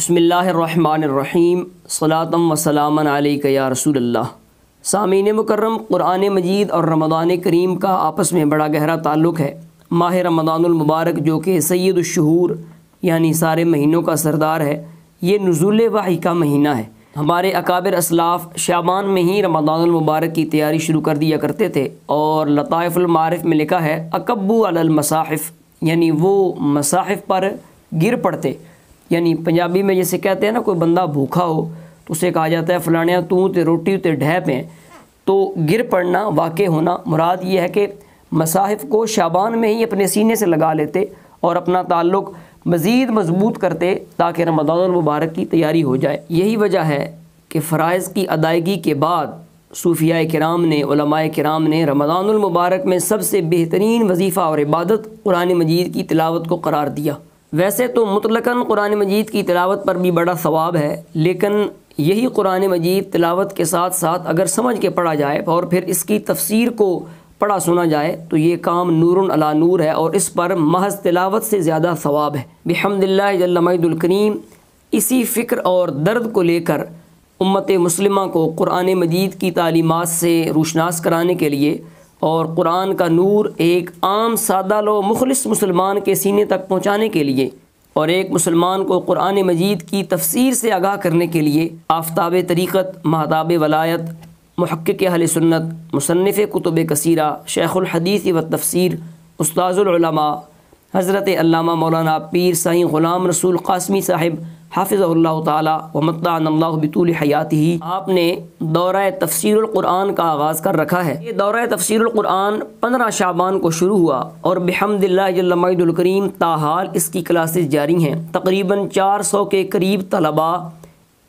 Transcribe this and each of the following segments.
بسم اللہ الرحمن الرحیم صلاۃ و سلام علیک یا رسول اللہ۔ سامعین مکرم، قرآن مجید اور رمضان کریم کا آپس میں بڑا گہرا تعلق ہے۔ ماہ رمضان المبارک جو کہ سید الشہور یعنی سارے مہینوں کا سردار ہے، یہ نزول وحی کا مہینہ ہے۔ ہمارے اکابر اسلاف شعبان میں ہی رمضان المبارک کی تیاری شروع کر دیا کرتے تھے، اور لطائف المعارف میں لکھا ہے اکبو علی المصاحف، یعنی وہ مصاحف پر گر پڑتے۔ یعنی پنجابی میں جیسے کہتے ہیں نا، کوئی بندہ بھوکھا ہو تو اسے کہا جاتا ہے فلانیاں تو تے روٹی تے ڈھہ پیں، تو گر پڑنا، واقع ہونا، مراد یہ ہے کہ مصاحف کو شعبان میں ہی اپنے سینے سے لگا لیتے اور اپنا تعلق مزید مضبوط کرتے تاکہ رمضان المبارک کی تیاری ہو جائے۔ یہی وجہ ہے کہ فرائض کی ادائیگی کے بعد صوفیاء کرام نے، علماء کرام نے رمضان المبارک میں سب سے بہترین وظیفہ اور عبادت قرآن مجید کی تلاوت کو قرار دیا۔ ویسے تو مطلقاً قرآن مجید کی تلاوت پر بھی بڑا ثواب ہے، لیکن یہی قرآن مجید تلاوت کے ساتھ ساتھ اگر سمجھ کے پڑھا جائے اور پھر اس کی تفسیر کو پڑھا سنا جائے تو یہ کام نور علی نور ہے، اور اس پر محض تلاوت سے زیادہ ثواب ہے۔ بحمد اللہ جل مجد الکریم، اسی فکر اور درد کو لے کر امت مسلمہ کو قرآن مجید کی تعلیمات سے روشناس کرانے کے لیے اور قرآن کا نور ایک عام سادہ لو مخلص مسلمان کے سینے تک پہنچانے کے لیے، اور ایک مسلمان کو قرآن مجید کی تفسیر سے آگاہ کرنے کے لیے آفتاب طریقت، مہتاب ولایت، محقق اہل سنت، مصنف کتب کثیرہ، شیخ الحدیث و تفسیر، استاذ العلماء حضرت علامہ مولانا پیر سائیں غلام رسول قاسمی صاحب حافظہ اللہ تعالی و متعنا اللہ بطول حیاتہ، آپ نے دورہ تفسیر القرآن کا آغاز کر رکھا ہے۔ یہ دورہ تفسیر القرآن 15 شعبان کو شروع ہوا، اور بحمد اللہ جل مجد الکریم تاحال اس کی کلاسز جاری ہیں۔ تقریباً 400 کے قریب طلباء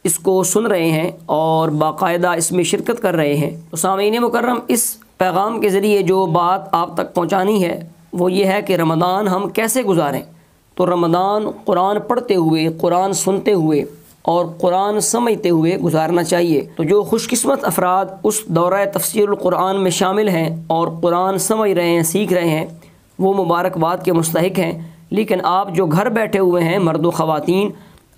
اس کو سن رہے ہیں اور باقاعدہ اس میں شرکت کر رہے ہیں۔ تو سامعین مکرم، اس پیغام کے ذریعے جو بات آپ تک پہنچانی ہے وہ یہ ہے کہ رمضان ہم کیسے گزاریں۔ تو رمضان قرآن پڑھتے ہوئے، قرآن سنتے ہوئے اور قرآن سمجھتے ہوئے گزارنا چاہیے۔ تو جو خوش قسمت افراد اس دورہ تفسیر القرآن میں شامل ہیں اور قرآن سمجھ رہے ہیں، سیکھ رہے ہیں، وہ مبارکباد کے مستحق ہیں۔ لیکن آپ جو گھر بیٹھے ہوئے ہیں، مرد و خواتین،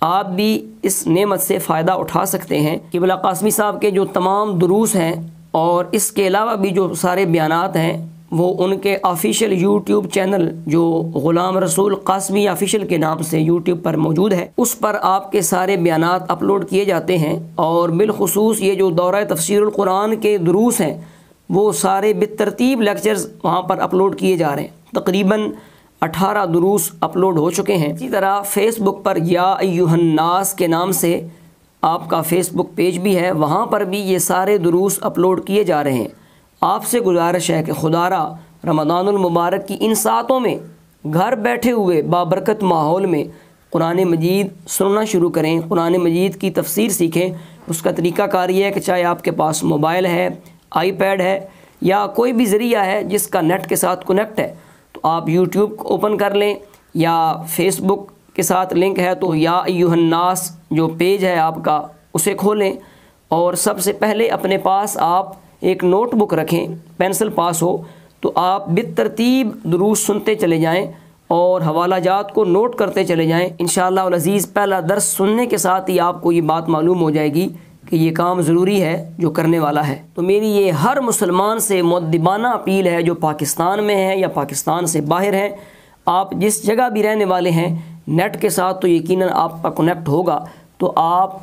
آپ بھی اس نعمت سے فائدہ اٹھا سکتے ہیں۔ قبلہ قاسمی صاحب کے جو تمام دروس ہیں اور اس کے علاوہ بھی جو سارے بیانات ہیں، وہ ان کے آفیشیل یوٹیوب چینل جو غلام رسول قاسمی آفیشیل کے نام سے یوٹیوب پر موجود ہے، اس پر آپ کے سارے بیانات اپلوڈ کیے جاتے ہیں، اور بالخصوص یہ جو دورہ تفسیر القرآن کے دروس ہیں وہ سارے بالترتیب لیکچرز وہاں پر اپلوڈ کیے جا رہے ہیں۔ تقریباً 18 دروس اپلوڈ ہو چکے ہیں۔ اسی طرح فیس بک پر یا ایھا الناس کے نام سے آپ کا فیس بک پیج بھی ہے، وہاں پر بھی یہ سارے دروس اپلوڈ کیے جا رہے ہیں۔ آپ سے گزارش ہے کہ خدا را رمضان المبارک کی ان ساعتوں میں گھر بیٹھے ہوئے بابرکت ماحول میں قرآن مجید سننا شروع کریں، قرآن مجید کی تفسیر سیکھیں۔ اس کا طریقہ کار یہ ہے کہ چاہے آپ کے پاس موبائل ہے، آئی پیڈ ہے، یا کوئی بھی ذریعہ ہے جس کا نیٹ کے ساتھ کنیکٹ ہے، تو آپ یوٹیوب کو اوپن کر لیں، یا فیس بک کے ساتھ لنک ہے تو یا ایھا الناس جو پیج ہے آپ کا اسے کھولیں، اور سب سے پہلے اپنے پاس آپ ایک نوٹ بک رکھیں، پینسل پاس ہو تو آپ بالترتیب دروس سنتے چلے جائیں اور حوالہ جات کو نوٹ کرتے چلے جائیں۔ انشاءاللہ العزیز پہلا درس سننے کے ساتھ ہی آپ کو یہ بات معلوم ہو جائے گی کہ یہ کام ضروری ہے جو کرنے والا ہے۔ تو میری یہ ہر مسلمان سے مؤدبانہ اپیل ہے جو پاکستان میں ہے یا پاکستان سے باہر ہیں، آپ جس جگہ بھی رہنے والے ہیں، نیٹ کے ساتھ تو یقیناً آپ کا کنیکٹ ہوگا، تو آپ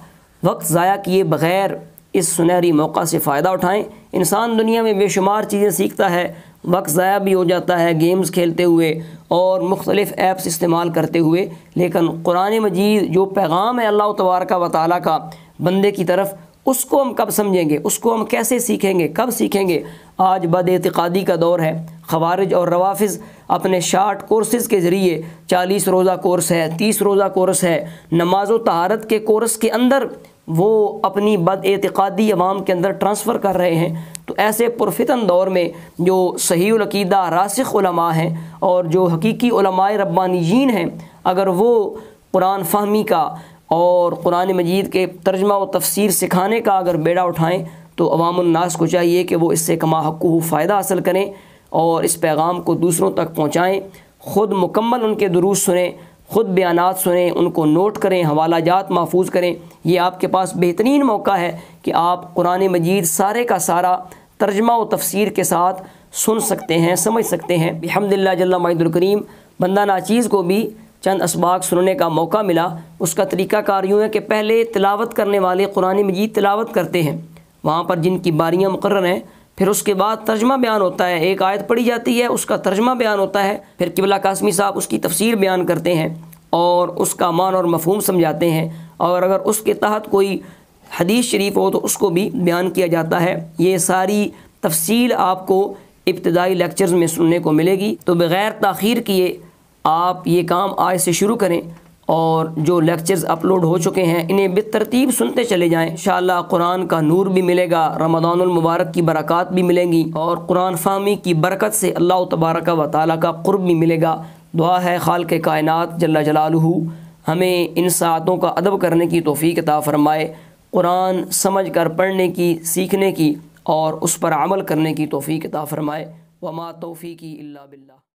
وقت ضائع کیے بغیر اس سنہری موقع سے فائدہ اٹھائیں۔ انسان دنیا میں بے شمار چیزیں سیکھتا ہے، وقت ضائع بھی ہو جاتا ہے گیمز کھیلتے ہوئے اور مختلف ایپس استعمال کرتے ہوئے، لیکن قرآن مجید جو پیغام ہے اللہ تبارک و تعالیٰ کا بندے کی طرف، اس کو ہم کب سمجھیں گے، اس کو ہم کیسے سیکھیں گے، کب سیکھیں گے؟ آج بد اعتقادی کا دور ہے۔ خوارج اور روافظ اپنے شارٹ کورسز کے ذریعے 40 روزہ کورس ہے، 30 روزہ کورس ہے، نماز و طہارت کے کورس کے اندر وہ اپنی بد اعتقادی عوام کے اندر ٹرانسفر کر رہے ہیں۔ تو ایسے پرفتن دور میں جو صحیح العقیدہ راسخ علماء ہیں اور جو حقیقی علماء ربانیین ہیں، اگر وہ قرآن فہمی کا اور قرآن مجید کے ترجمہ و تفسیر سکھانے کا اگر بیڑا اٹھائیں، تو عوام الناس کو چاہیے کہ وہ اس سے کما حقہ فائدہ حاصل کریں اور اس پیغام کو دوسروں تک پہنچائیں، خود مکمل ان کے دروس سنیں خود بیانات سنیں، ان کو نوٹ کریں، حوالہ جات محفوظ کریں۔ یہ آپ کے پاس بہترین موقع ہے کہ آپ قرآن مجید سارے کا سارا ترجمہ و تفسیر کے ساتھ سن سکتے ہیں، سمجھ سکتے ہیں۔ الحمدللہ جل مجدہ الکریم، بندہ ناچیز کو بھی چند اسباق سننے کا موقع ملا۔ اس کا طریقہ کار یوں ہے کہ پہلے تلاوت کرنے والے قرآن مجید تلاوت کرتے ہیں وہاں پر جن کی باریاں مقرر ہیں، پھر اس کے بعد ترجمہ بیان ہوتا ہے، ایک آیت پڑھی جاتی ہے، اس کا ترجمہ بیان ہوتا ہے، پھر قبلہ قاسمی صاحب اس کی تفسیر بیان کرتے ہیں اور اس کا معنی اور مفہوم سمجھاتے ہیں، اور اگر اس کے تحت کوئی حدیث شریف ہو تو اس کو بھی بیان کیا جاتا ہے۔ یہ ساری تفصیل آپ کو ابتدائی لیکچرز میں سننے کو ملے گی، تو بغیر تاخیر کیے آپ یہ کام آج سے شروع کریں، اور جو لیکچرز اپلوڈ ہو چکے ہیں انہیں بالترتیب سنتے چلے جائیں۔ انشاءاللہ قرآن کا نور بھی ملے گا، رمضان المبارک کی برکات بھی ملیں گی، اور قرآن فہمی کی برکت سے اللہ تبارک و تعالیٰ کا قرب بھی ملے گا۔ دعا ہے خالق کائنات جل جلالہ ہمیں ان ساعتوں کا ادب کرنے کی توفیق عطا فرمائے، قرآن سمجھ کر پڑھنے کی، سیکھنے کی اور اس پر عمل کرنے کی توفیق عطا فرمائے۔ وما توفیقی الا باللہ۔